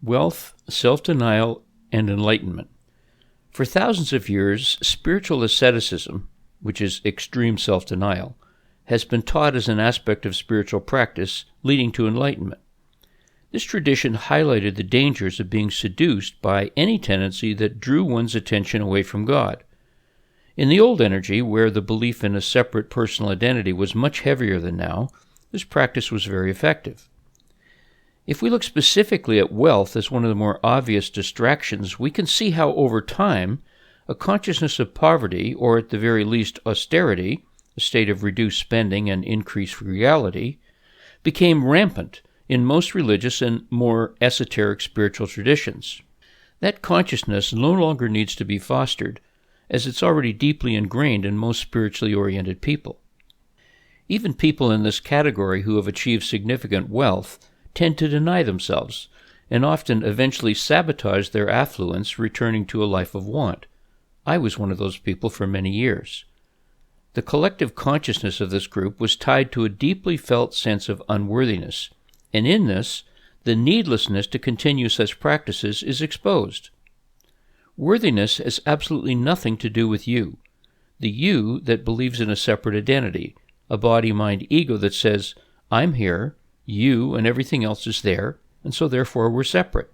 Wealth, Self-Denial, and Enlightenment. For thousands of years, spiritual asceticism, which is extreme self-denial, has been taught as an aspect of spiritual practice leading to enlightenment. This tradition highlighted the dangers of being seduced by any tendency that drew one's attention away from God. In the old energy, where the belief in a separate personal identity was much heavier than now, this practice was very effective. If we look specifically at wealth as one of the more obvious distractions, we can see how over time, a consciousness of poverty, or at the very least austerity, a state of reduced spending and increased frugality, became rampant in most religious and more esoteric spiritual traditions. That consciousness no longer needs to be fostered, as it's already deeply ingrained in most spiritually oriented people. Even people in this category who have achieved significant wealth tend to deny themselves, and often eventually sabotage their affluence, returning to a life of want. I was one of those people for many years. The collective consciousness of this group was tied to a deeply felt sense of unworthiness, and in this, the needlessness to continue such practices is exposed. Worthiness has absolutely nothing to do with you, the you that believes in a separate identity, a body-mind-ego that says, I'm here, you and everything else is there, and so therefore we're separate.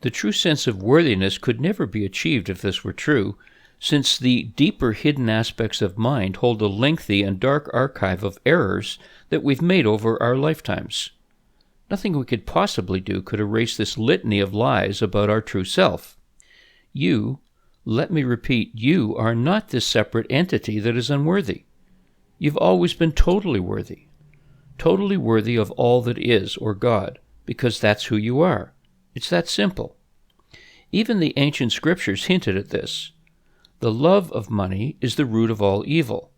The true sense of worthiness could never be achieved if this were true, since the deeper hidden aspects of mind hold a lengthy and dark archive of errors that we've made over our lifetimes. Nothing we could possibly do could erase this litany of lies about our true self. You, let me repeat, you are not this separate entity that is unworthy. You've always been totally worthy of all that is, or God, because that's who you are. It's that simple. Even the ancient scriptures hinted at this. The love of money is the root of all evil.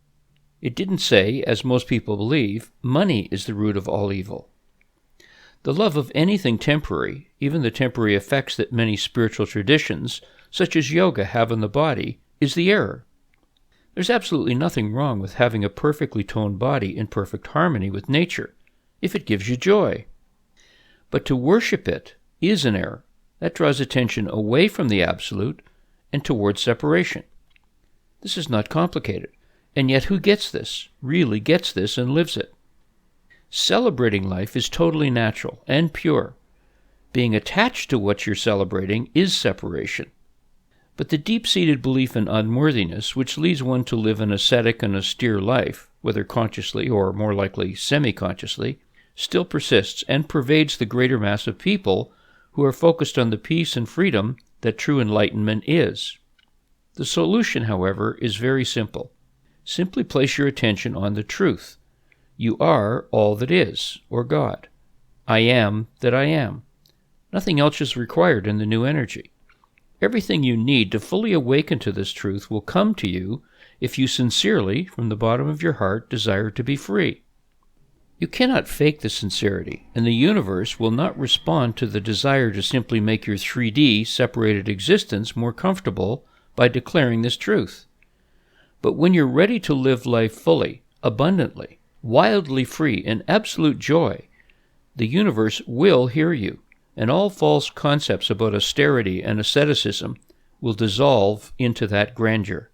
It didn't say, as most people believe, money is the root of all evil. The love of anything temporary, even the temporary effects that many spiritual traditions, such as yoga, have on the body, is the error. There's absolutely nothing wrong with having a perfectly toned body in perfect harmony with nature, if it gives you joy. But to worship it is an error. That draws attention away from the absolute and towards separation. This is not complicated, and yet who gets this, really gets this, and lives it? Celebrating life is totally natural and pure. Being attached to what you're celebrating is separation. But the deep-seated belief in unworthiness, which leads one to live an ascetic and austere life, whether consciously or more likely semi-consciously, still persists and pervades the greater mass of people who are focused on the peace and freedom that true enlightenment is. The solution, however, is very simple. Simply place your attention on the truth. You are all that is, or God. I am that I am. Nothing else is required in the new energy. Everything you need to fully awaken to this truth will come to you if you sincerely, from the bottom of your heart, desire to be free. You cannot fake the sincerity, and the universe will not respond to the desire to simply make your 3D separated existence more comfortable by declaring this truth. But when you're ready to live life fully, abundantly, wildly free, in absolute joy, the universe will hear you, and all false concepts about austerity and asceticism will dissolve into that grandeur.